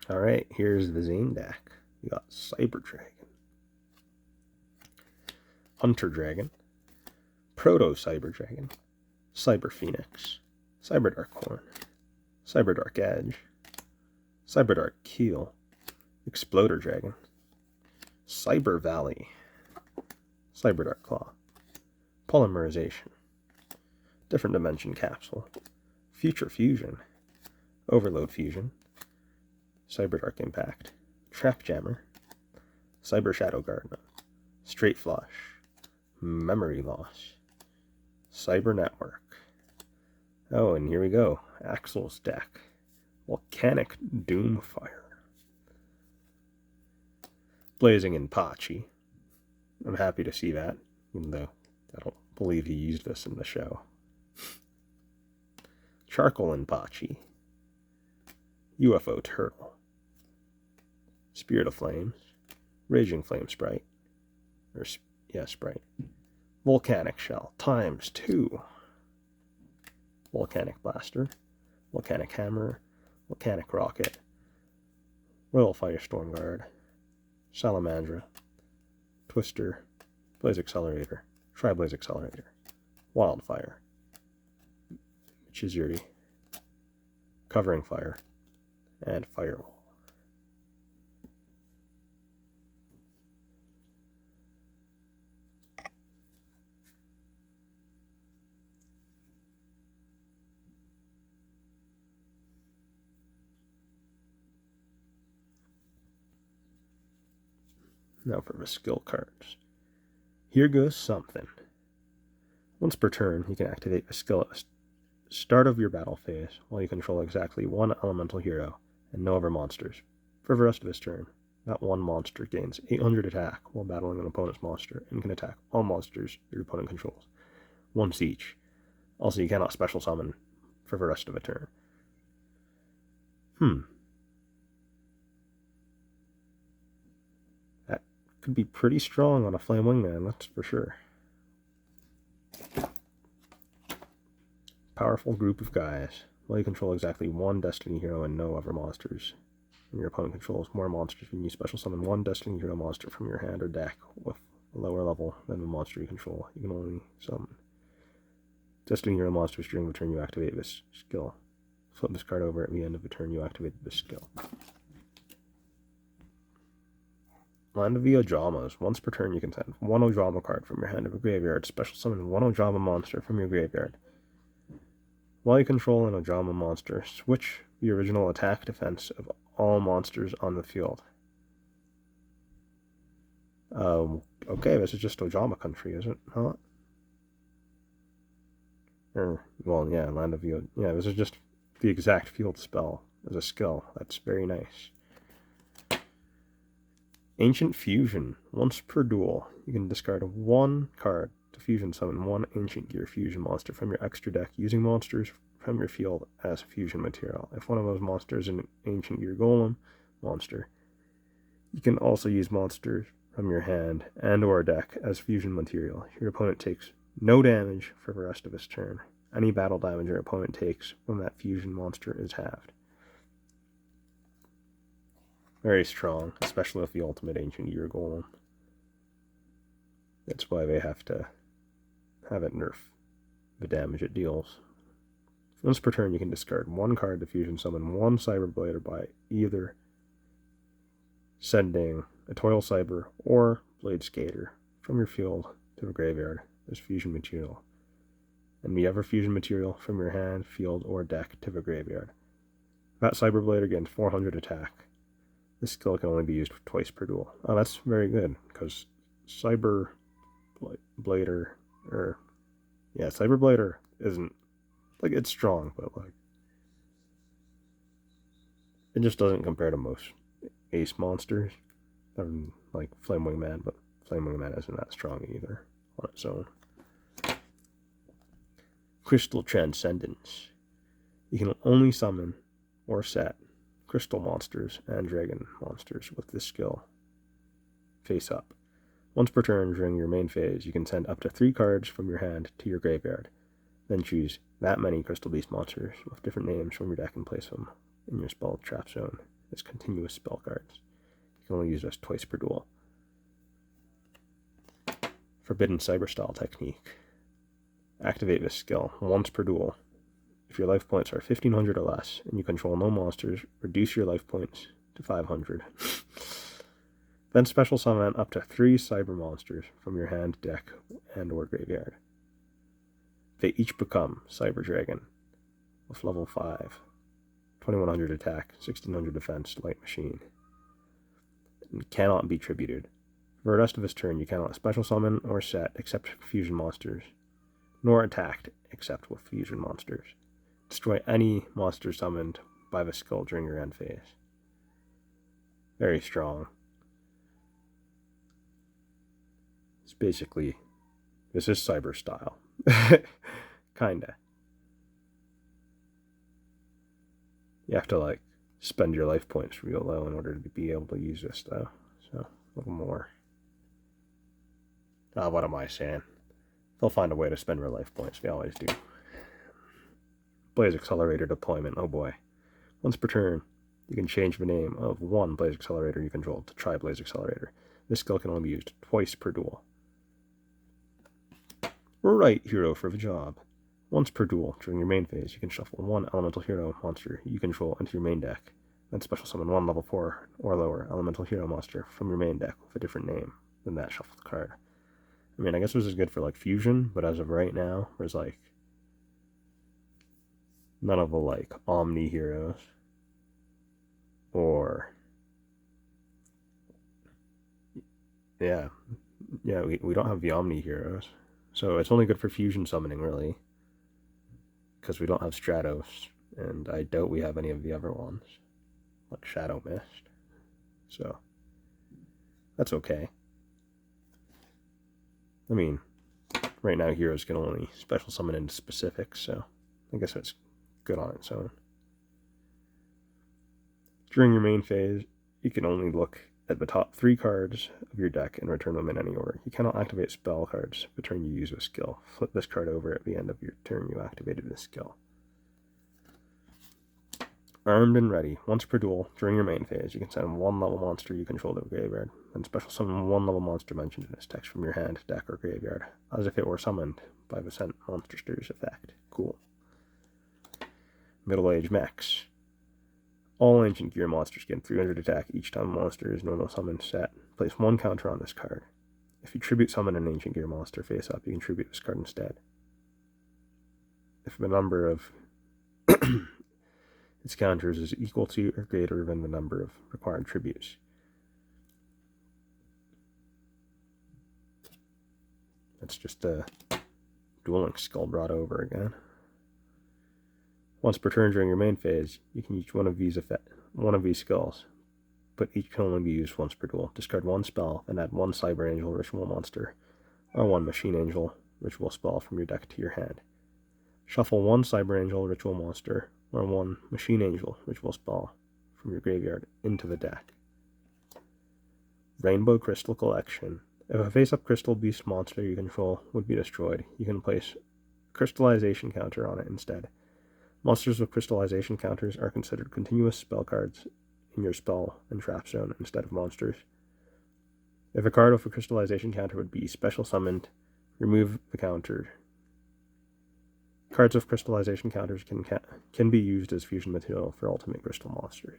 Alright, here's the Zane deck. You got Cyber Dragon, Hunter Dragon, Proto Cyber Dragon, Cyber Phoenix, Cyber Dark Horn, Cyber Dark Edge, Cyber Dark Keel, Exploder Dragon, Cyber Valley, Cyber Dark Claw, Polymerization, Different Dimension Capsule, Future Fusion, Overload Fusion, Cyber Dark Impact, Trap Jammer, Cyber Shadow Gardener, Straight Flush, Memory Loss, Cyber Network. Oh, and here we go. Axel's deck. Volcanic Doomfire. Blazing Inpachi. I'm happy to see that, even though I don't believe he used this in the show. Charcoal Inpachi. UFO Turtle. Spirit of Flames. Raging Flame Sprite. Sprite. Volcanic Shell ×2. Volcanic Blaster. Volcanic Hammer. Volcanic Rocket. Royal Firestorm Guard. Salamandra. Twister. Blaze Accelerator. Tri-Blaze Accelerator. Wildfire. Chizuri. Covering Fire. And Firewall. Now for the skill cards. Here goes something. Once per turn, you can activate a skill at the start of your battle phase while you control exactly one elemental hero and no other monsters. For the rest of his turn, that one monster gains 800 attack while battling an opponent's monster and can attack all monsters your opponent controls, once each. Also, you cannot special summon for the rest of a turn. That could be pretty strong on a Flame Wingman, that's for sure. Powerful group of guys. While you control exactly one Destiny Hero and no other monsters, and your opponent controls more monsters, when you special summon one Destiny Hero monster from your hand or deck with a lower level than the monster you control. You can only summon Destiny Hero monsters during the turn you activate this skill. Flip this card over at the end of the turn you activated this skill. Land of the Ojamas. Once per turn you can send one Ojama card from your hand to the graveyard. Special summon one Ojama monster from your graveyard. While you control an Ojama monster, switch the original attack defense of all monsters on the field. Okay, this is just Ojama country, is it not? Well, yeah, Land of the... Yeah, this is just the exact field spell as a skill. That's very nice. Ancient Fusion. Once per duel, you can discard one card to fusion summon one Ancient Gear Fusion monster from your extra deck using monsters from your field as fusion material. If one of those monsters is an Ancient Gear Golem monster, you can also use monsters from your hand and or deck as fusion material. Your opponent takes no damage for the rest of his turn. Any battle damage your opponent takes from that fusion monster is halved. Very strong, especially with the ultimate Ancient Gear Golem. That's why they have to have it nerf the damage it deals. Once per turn, you can discard one card to fusion summon one Cyber Blader by either sending a Toil Cyber or Blade Skater from your field to the graveyard as fusion material, and the other fusion material from your hand, field, or deck to the graveyard. That Cyber Blader gains 400 attack. This skill can only be used twice per duel. Oh, that's very good, because Cyber Blader isn't, like, it's strong, but, like, it just doesn't compare to most ace monsters. Like Flame Wingman, but Flame Wingman isn't that strong either on its own. Crystal Transcendence. You can only summon or set crystal monsters and dragon monsters with this skill face up. Once per turn during your main phase, you can send up to 3 cards from your hand to your graveyard. Then choose that many Crystal Beast monsters with different names from your deck and place them in your spell trap zone. as continuous spell cards. You can only use this twice per duel. Forbidden Cyber Style Technique. Activate this skill once per duel. If your life points are 1500 or less, and you control no monsters, reduce your life points to 500. Then special summon up to 3 cyber monsters from your hand, deck, and or graveyard. They each become Cyber Dragon, with level 5, 2100 attack, 1600 defense, light machine, and cannot be tributed. For the rest of his turn, you cannot special summon or set except fusion monsters, nor attacked except with fusion monsters. Destroy any monster summoned by the skill during your end phase. Very strong. It's basically, this is cyber style. Kinda. You have to like spend your life points real low in order to be able to use this though. So a little more. What am I saying? They'll find a way to spend your life points. They always do. Blaze Accelerator deployment. Oh boy. Once per turn, you can change the name of one Blaze Accelerator you control to Tri-Blaze Accelerator. This skill can only be used twice per duel. Right hero for the job. Once per duel, during your main phase, you can shuffle one elemental hero monster you control into your main deck, then special summon one level 4 or lower elemental hero monster from your main deck with a different name than that shuffled card. I mean, I guess this is good for like fusion, but as of right now, there's like none of the like Omni heroes or yeah, we don't have the Omni heroes, so it's only good for fusion summoning really, because we don't have Stratos, and I doubt we have any of the other ones like Shadow Mist, so that's okay. I mean, right now heroes can only special summon into specifics, so I guess that's good on its own. During your main phase, you can only look at the top 3 cards of your deck and return them in any order. You cannot activate spell cards the turn you use a skill. Flip this card over at the end of your turn you activated this skill. Armed and ready. Once per duel, during your main phase, you can send one level monster you control to the graveyard, and special summon one level monster mentioned in this text from your hand, deck, or graveyard, as if it were summoned by the sent monster's effect. Cool. Middle Age Mechs. All Ancient Gear monsters gain 300 attack each time a monster is normal summon set. Place 1 counter on this card. If you tribute summon an Ancient Gear monster face up, you can tribute this card instead. If the number of its counters is equal to or greater than the number of required tributes. That's just a dueling skill brought over again. Once per turn during your main phase, you can use one of these skills, but each can only be used once per duel. Discard 1 spell and add 1 Cyber Angel ritual monster, or 1 Machine Angel ritual spell from your deck to your hand. Shuffle 1 Cyber Angel ritual monster, or 1 Machine Angel ritual spell from your graveyard into the deck. Rainbow Crystal Collection. If a face-up Crystal Beast monster you control would be destroyed, you can place a Crystallization counter on it instead. Monsters with Crystallization counters are considered continuous spell cards in your spell and trap zone instead of monsters. If a card with a Crystallization counter would be special summoned, remove the counter. Cards with Crystallization counters can be used as fusion material for ultimate crystal monsters.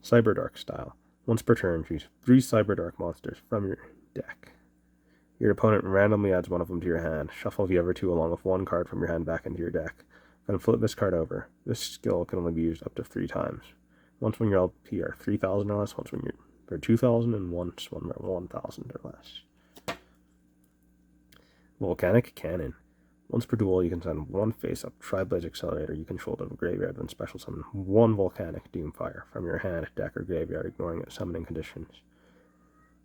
Cyberdark style. Once per turn, choose 3 Cyberdark monsters from your deck. Your opponent randomly adds one of them to your hand. Shuffle the other 2 along with 1 card from your hand back into your deck. Then flip this card over. This skill can only be used up to 3 times. Once when your LP are 3,000 or less, once when you're 2,000, and once when they're 1,000 or less. Volcanic Cannon. Once per duel, you can send 1 face-up Tri-Blaze Accelerator you control to the graveyard, then special summon 1 Volcanic Doomfire from your hand, deck, or graveyard, ignoring its summoning conditions.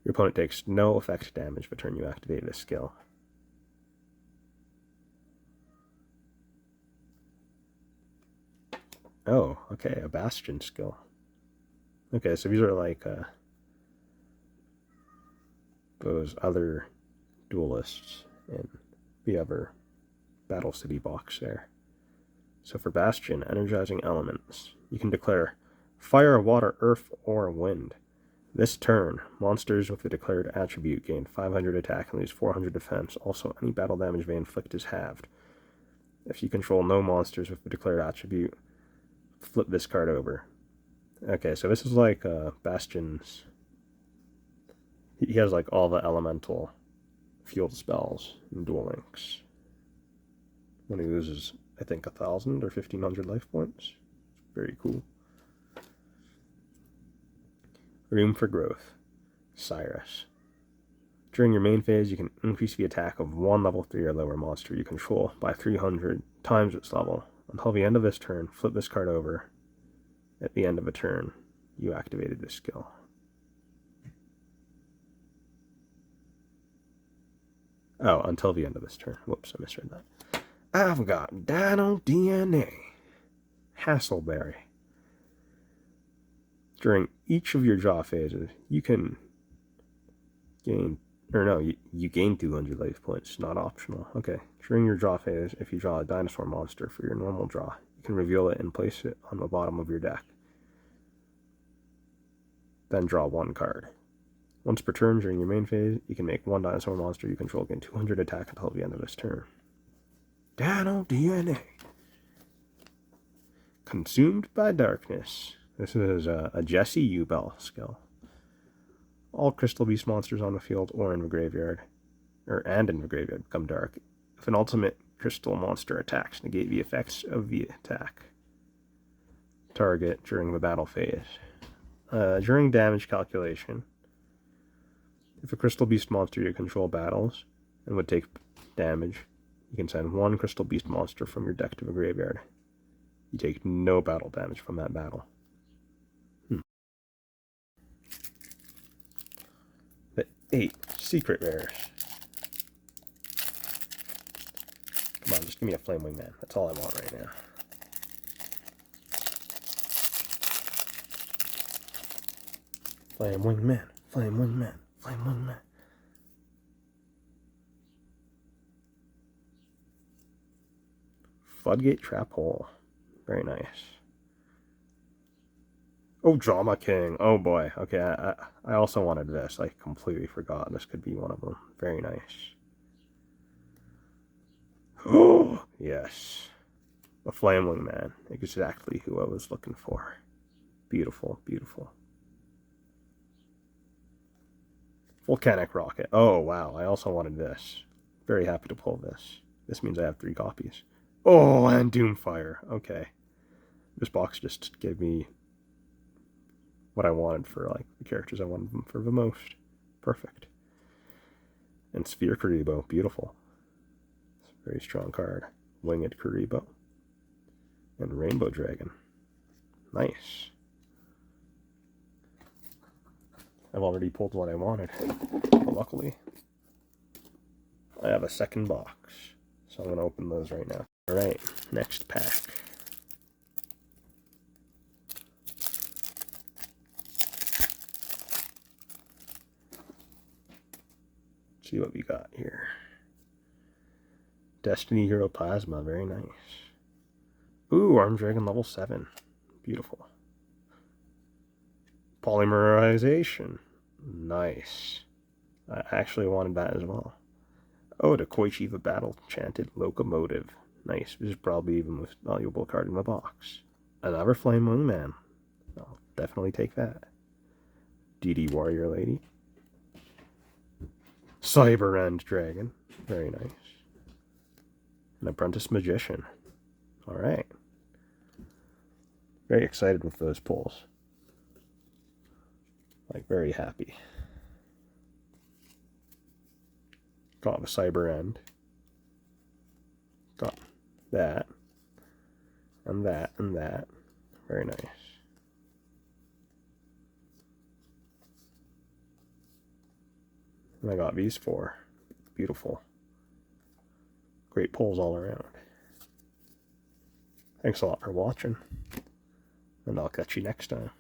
Your opponent takes no effect damage the turn you activate this skill. Oh, okay, a Bastion skill. Okay, so these are like those other duelists in the other Battle City box there. So for Bastion, energizing elements, you can declare Fire, water, earth, or wind. This turn, monsters with the declared attribute gain 500 attack and lose 400 defense. Also, any battle damage they inflict is halved. If you control no monsters with the declared attribute, flip this card over. Okay, so this is like Bastion's. He has like all the elemental field spells in Duel Links. When he loses, I think, 1,000 or 1,500 life points. Very cool. Room for growth. Cyrus. During your main phase, you can increase the attack of one level 3 or lower monster you control by 300 times its level. Until the end of this turn, flip this card over. At the end of a turn, you activated this skill. Oh, until the end of this turn. Whoops, I misread that. I've got Dino DNA. Hassleberry. During each of your draw phases, you can gain, or no, you gain 200 life points, not optional. Okay, during your draw phase, if you draw a dinosaur monster for your normal draw, you can reveal it and place it on the bottom of your deck. Then draw one card. Once per turn during your main phase, you can make one dinosaur monster you control gain 200 attack until the end of this turn. Dino DNA. Consumed by darkness. This is a Jesse Ubel skill. All Crystal Beast monsters on the field or in the graveyard, and in the graveyard, become dark. If an ultimate crystal monster attacks, negate the effects of the attack target during the battle phase. During damage calculation, if a Crystal Beast monster you control battles and would take damage, you can send one Crystal Beast monster from your deck to the graveyard. You take no battle damage from that battle. The 8 secret rares. Come on, just give me a Flame Wing Man. That's all I want right now. Flame Wing Man, Flame Wing Man, Flame Wing Man. Floodgate Trap Hole. Very nice. Oh, Drama King. Oh boy. Okay, I also wanted this. I completely forgot. This could be one of them. Very nice. Oh, yes. A Flame Wing Man. Exactly who I was looking for. Beautiful, beautiful. Volcanic Rocket. Oh, wow. I also wanted this. Very happy to pull this. This means I have 3 copies. Oh, and Doomfire. Okay. This box just gave me what I wanted for, like, the characters I wanted them for the most. Perfect. And Sphere Karibo. Beautiful. It's a very strong card. Winged Karibo. And Rainbow Dragon. Nice. I've already pulled what I wanted. But luckily, I have a second box. So I'm going to open those right now. Alright, next pack. See what we got here. Destiny Hero Plasma, very nice. Ooh, Armed Dragon level 7. Beautiful. Polymerization. Nice. I actually wanted that as well. Oh, the Koichi the Battle Chanted Locomotive. Nice. This is probably the most valuable card in the box. Another Flame Wing Man. I'll definitely take that. DD Warrior Lady. Cyber End Dragon. Very nice. An Apprentice Magician. Alright. Very excited with those pulls. Like, very happy. Got the Cyber End. Got that. And that, and that. Very nice. And I got these 4. Beautiful. Great pulls all around. Thanks a lot for watching. And I'll catch you next time.